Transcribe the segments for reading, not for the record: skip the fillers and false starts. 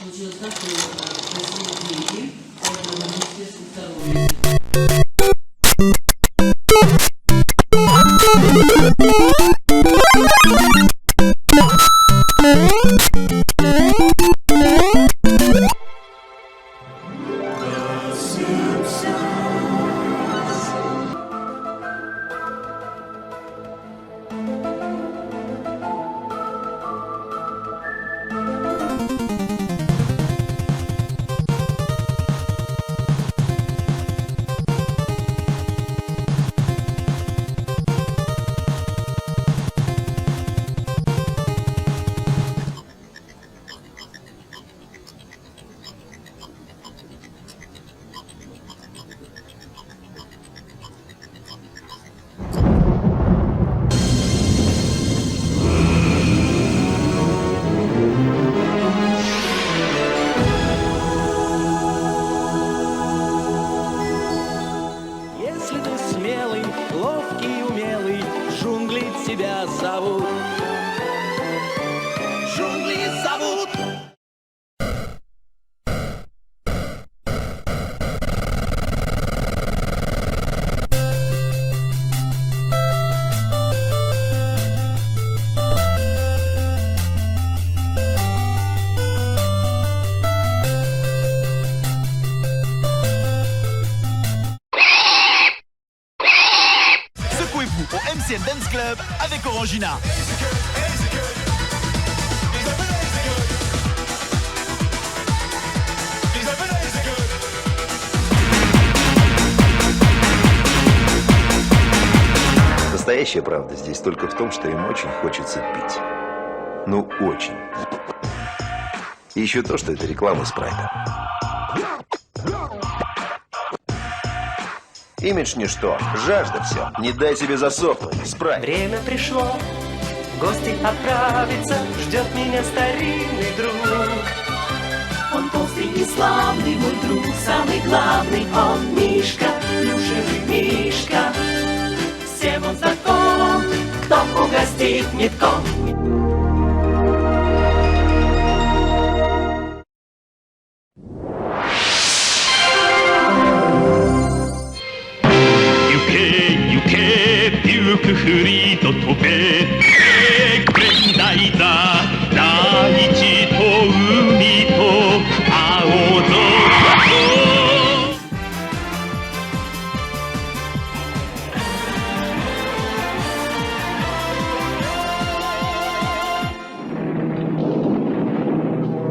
Получилось так, что красивые книги, поэтому Министерство второе. Если ты смелый, ловкий, умелый, джунгли тебя зовут. Джунгли зовут. Secouez-vous au MCN Dance Club avec Orangina. Настоящая правда здесь только в том, что им очень хочется пить. Ну, очень. И еще то, что это реклама спрайта. Имидж ничто, жажда все. Не дай себе засохнуть, спрайт. Время пришло, в гости отправиться, ждет меня старинный друг. Он толстый и славный, мой друг, самый главный, он Мишка, плюшевый Мишка. Всем он знаком, кто угостит метком.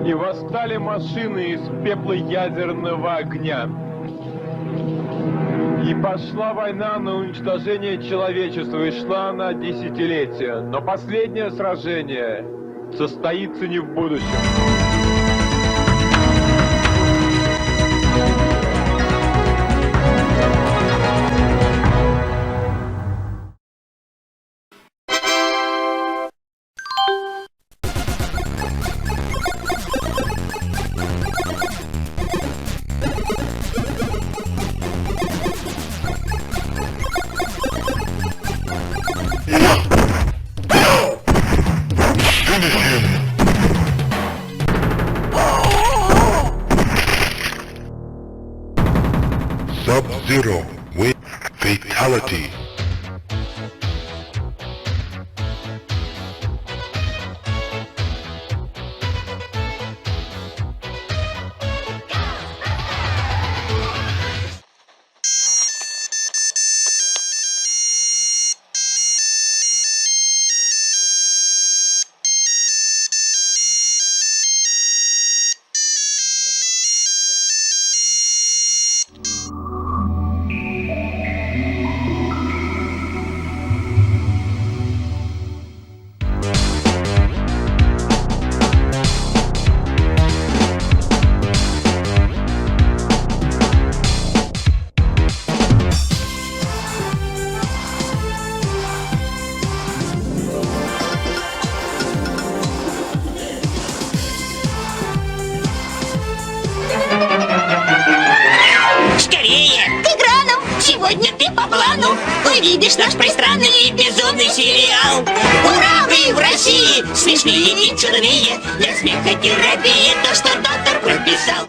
И восстали машины из пепла ядерного огня. И пошла война на уничтожение человечества, и шла она десятилетия. Но последнее сражение состоится не в будущем. Sub-Zero with fatality. Сегодня ты по плану увидишь наш пристранный и безумный сериал. Ура, вы в России смешные и чудные, для смехотерапии то, что доктор прописал.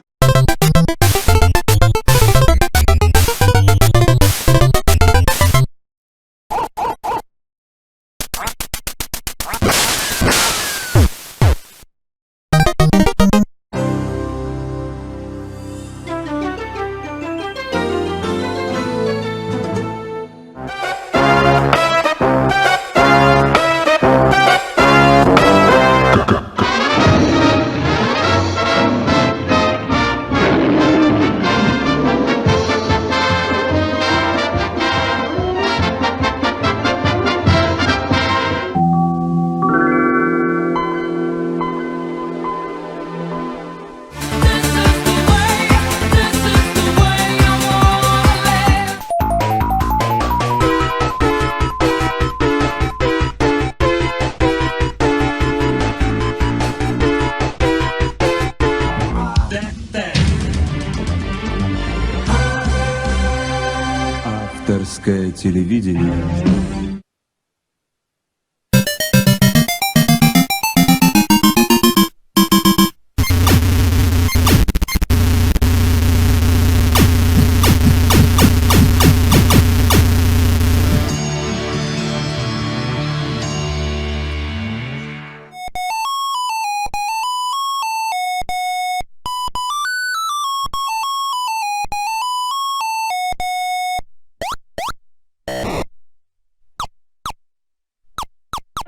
Авторское телевидение.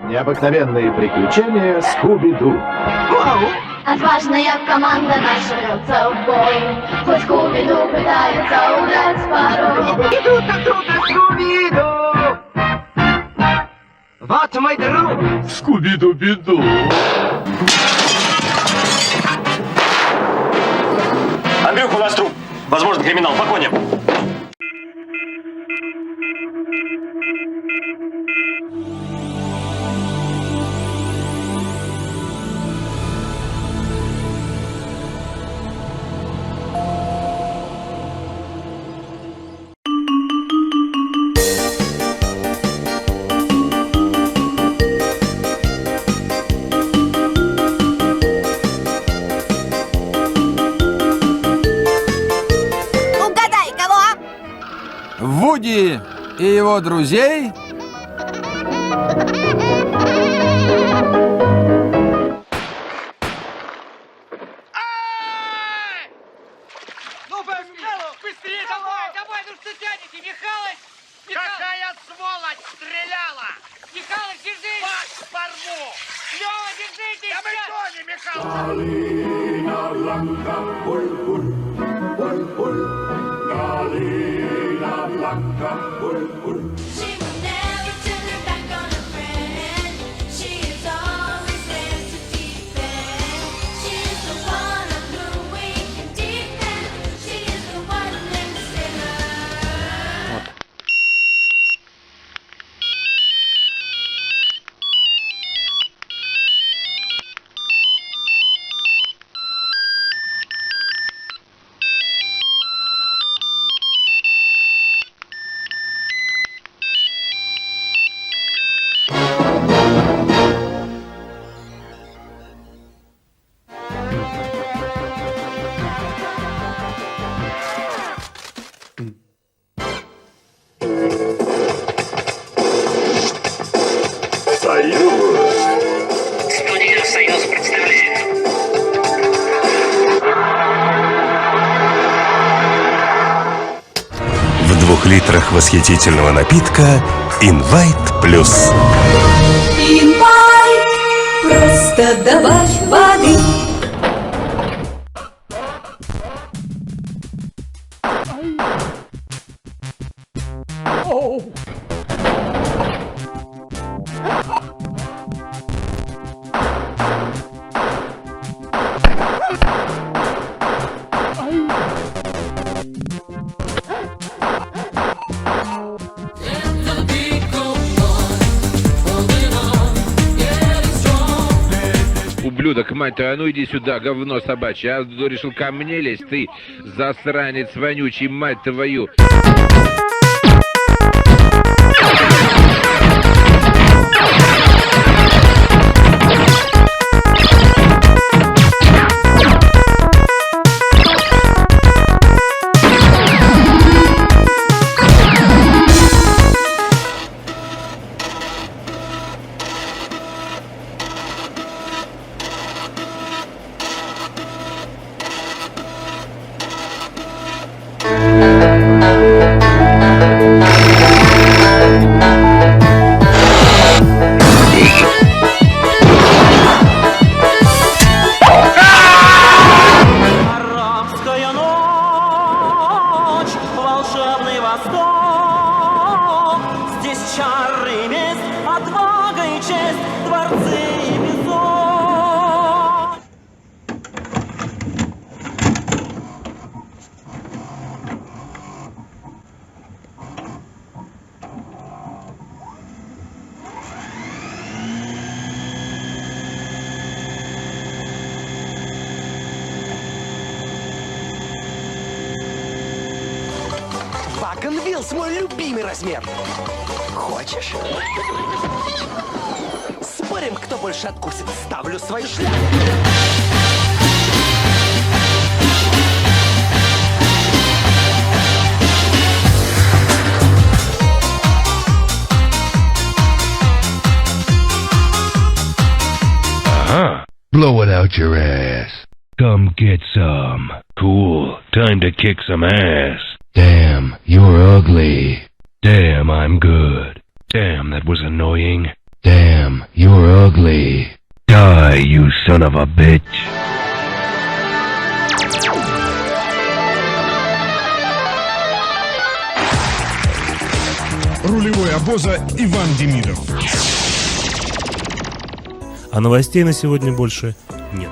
Необыкновенные приключения Скуби-Ду. Отважная команда наша рвется в бой. Хоть Скуби-Ду пытается удрать порой. Иду так трудно, Скуби-Ду! Вот мой друг! Скуби-Ду-биду. Андрюха, у нас труп. Возможно, криминал. По коням. Вуди и его друзей. Ну, быстрее, давай, ну что тянете, Михалыч? Какая сволочь стреляла? Михалыч, держись! Вас порву! Лёва, держитесь! Да мы тони, Студия «Союз» представляет. В 2 литрах восхитительного напитка Инвайт Плюс. Инвайт, просто добавь воды. Ублюдок, мать твою, а ну иди сюда, говно собачье. А решил ко мне лезть, ты засранец вонючий, мать твою. цивилизован. Вагон Вилс мой любимый размер. Хочешь? Спорим, кто больше откусит. Ставлю свою шляпу. Blow it out your ass. Come get some. Cool. Time to kick some ass. Damn, you're ugly. Damn, I'm good. Damn, that was annoying. Damn, you're ugly. Die, you son of a bitch. Рулевой обоза Иван Демидов. А новостей на сегодня больше нет.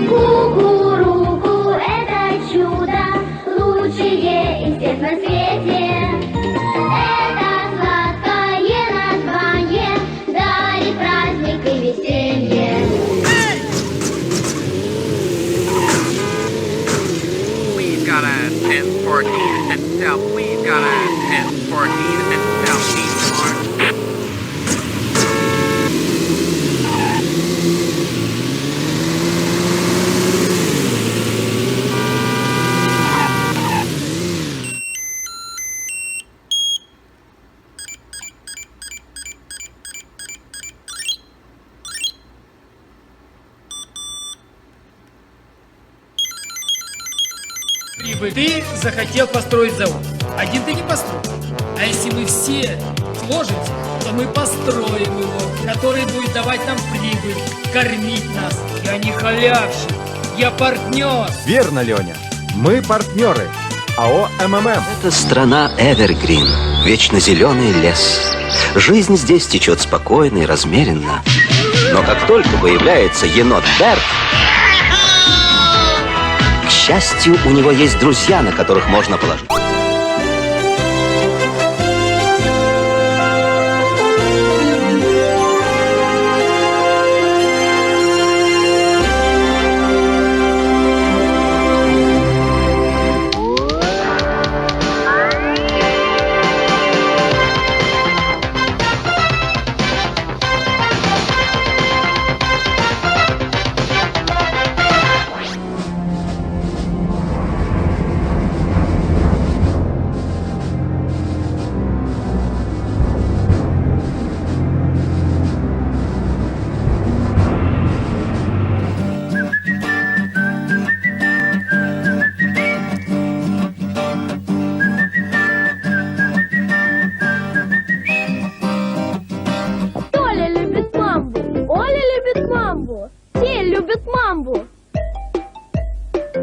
Кукуруку — это чудо, лучшее из всех на свете. Это сладкое название дарит праздник и веселье. We've got a 10-14 and tell. We've got a 10-14 and tell. Ты захотел построить завод. Один ты не построишь. А если мы все сложимся, то мы построим его, который будет давать нам прибыль, кормить нас. Я не халявщик, я партнер. Верно, Леня. Мы партнеры. АО МММ. Это страна Эвергрин, вечно зеленый лес. Жизнь здесь течет спокойно и размеренно. Но как только появляется енот Берт, к счастью, у него есть друзья, на которых можно положить.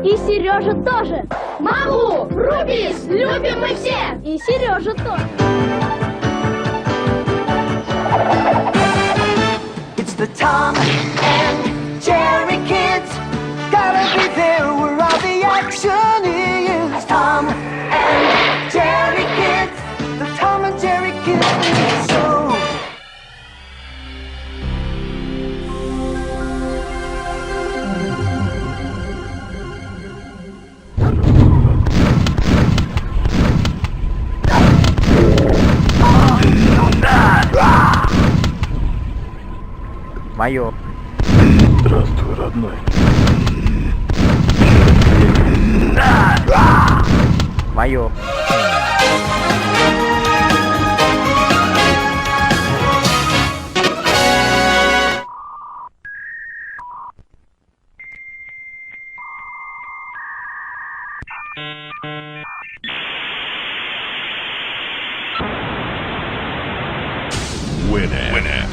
И Сережа тоже. Маму, Рубис, любим мы все. И Сережа тоже. It's the Tom and Jerry kids. Gotta be there where all the action is. Tom and Jerry kids. The Tom and Jerry kids. So Мое. Здравствуй, родной. мое. Winner.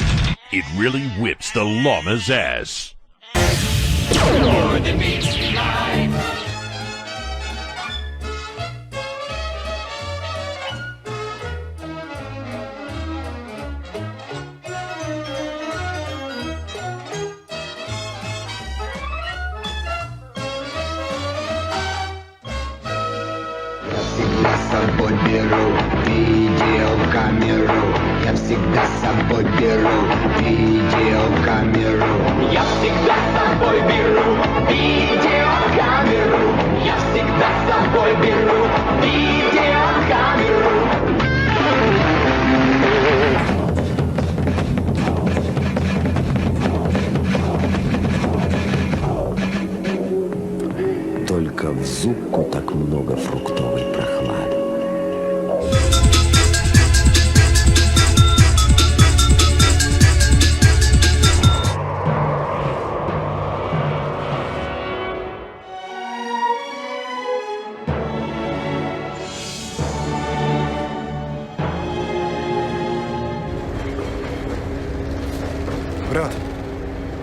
It really whips the llama's ass. More than meets the eye. Всегда с собой беру видеокамеру. Я всегда с собой беру видеокамеру. Я всегда с собой беру видеокамеру. Я всегда с собой беру видеокамеру. Только в зубку так много фруктовой прохлады. Брат,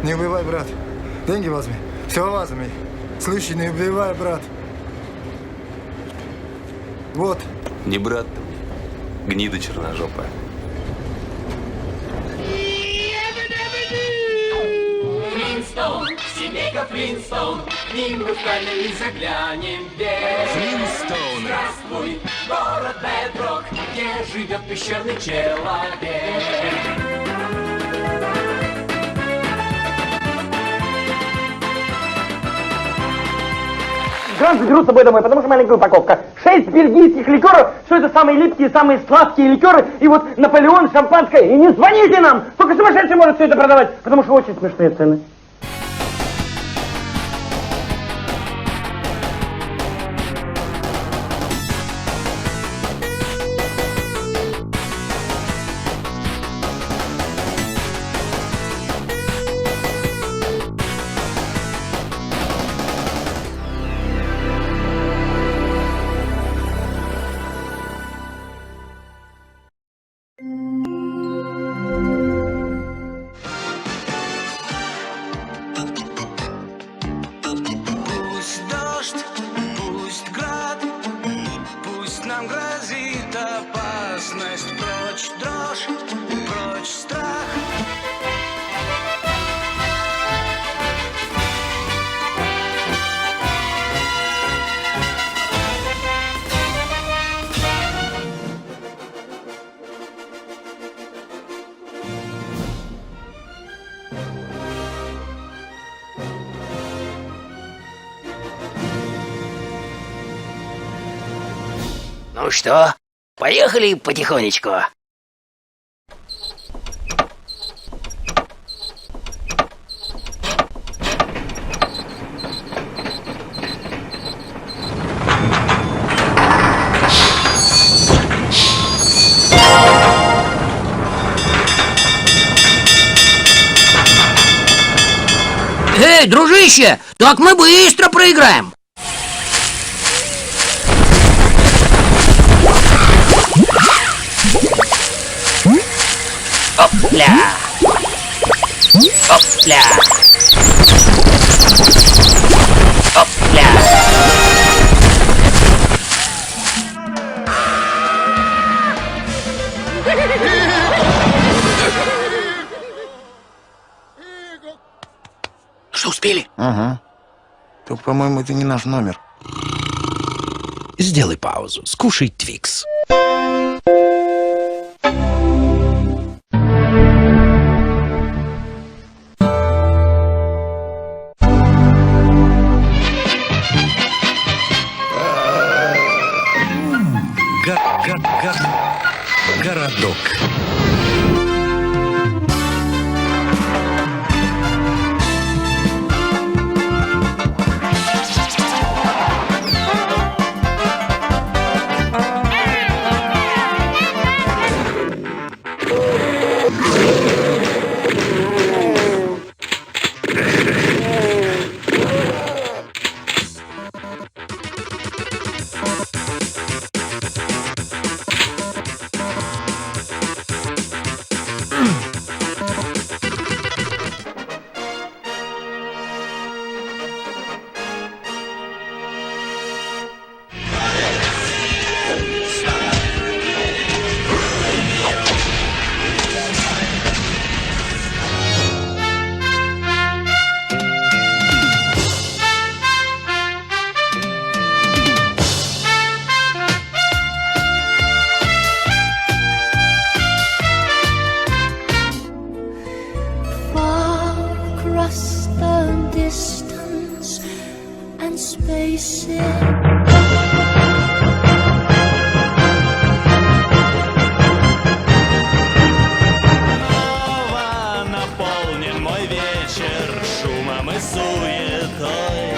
не убивай, брат. Деньги возьми. Все возьми. Слышь, не убивай, брат. Вот. Не брат ты мне, гнида черножопая. Флинстоун, семейка Флинстоун, к ним мы в камень заглянем без. Флинстоуны. Здравствуй, город Бэдрок, где живет пещерный человек. Грант заберу с собой домой, потому что маленькая упаковка. 6 бельгийских ликеров, что это самые липкие, самые сладкие ликеры, и вот Наполеон, шампанское. И не звоните нам, только сумасшедший может все это продавать, потому что очень смешные цены. Ну что, поехали потихонечку. Эй, дружище, так мы быстро проиграем. Опля! Опля! Опля! Что, успели? Ага. Только, по-моему, это не наш номер. Сделай паузу, скушай Твикс. Городок. and spaceship. Наполнен мой вечер шумом и суетой.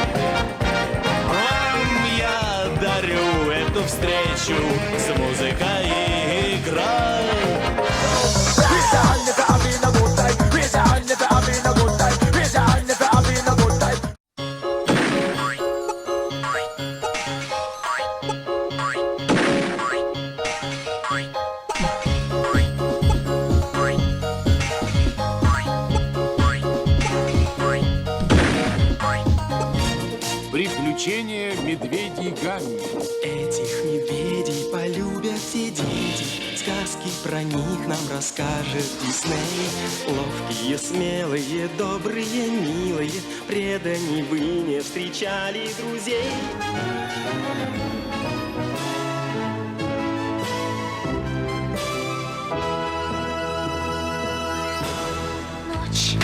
Вам я дарю эту встречу с музыкой и игрой. Приключения медведей Гамми. Этих медведей полюбят все дети. Сказки про них нам расскажет Дисней. Ловкие, смелые, добрые, милые. Преданий вы не встречали друзей. Ночь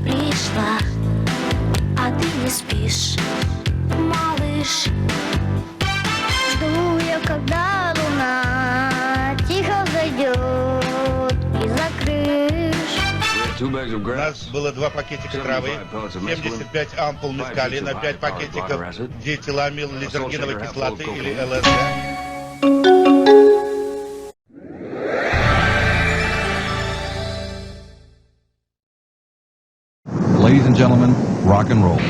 пришла, а ты не спишь, малыш. Жду я, когда луна тихо зайдет из-за крыш. У нас было 2 пакетика травы, 75 ампул мескали на 5 пакетиков диэтиламил лизергиновой кислоты или ЛСД. Ladies and gentlemen, rock and roll.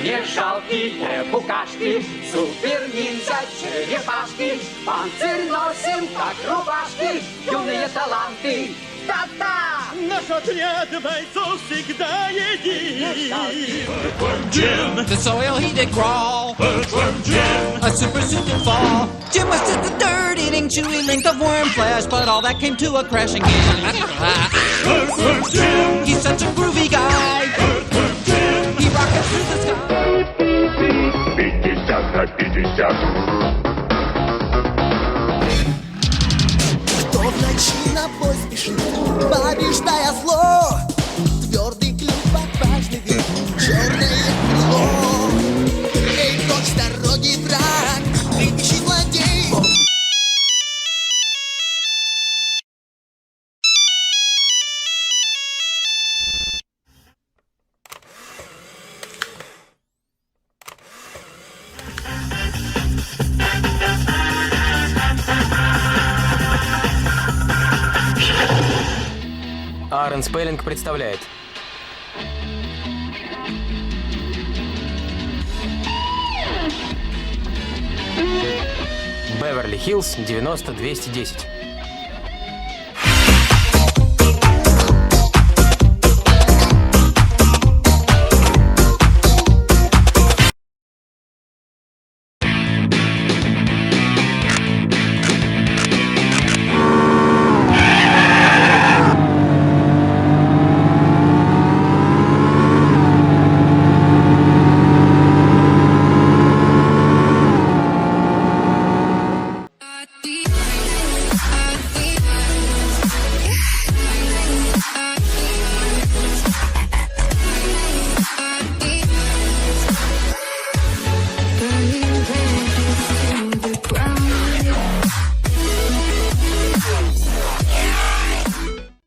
Не жалкие букашки, супер-ниндзя, черепашки, панцирь носим, как рубашки, юные таланты. Та-та! Наш отряд бойцов всегда един. The soil he did crawl. A super suit did fall. Jim was just a dirt-eating, chewy length of worm flesh, but all that came to a crashing end. He's such a groovy guy. He rockets through the sky. 50 на 50. Кто в ночи на бой спешит, побеждая зло? Твердый клюв, отважный вид, черное крыло. Эй, прочь с дороги, враг, кричи злодей. Аарон Спеллинг представляет. Беверли-Хиллз 90-210.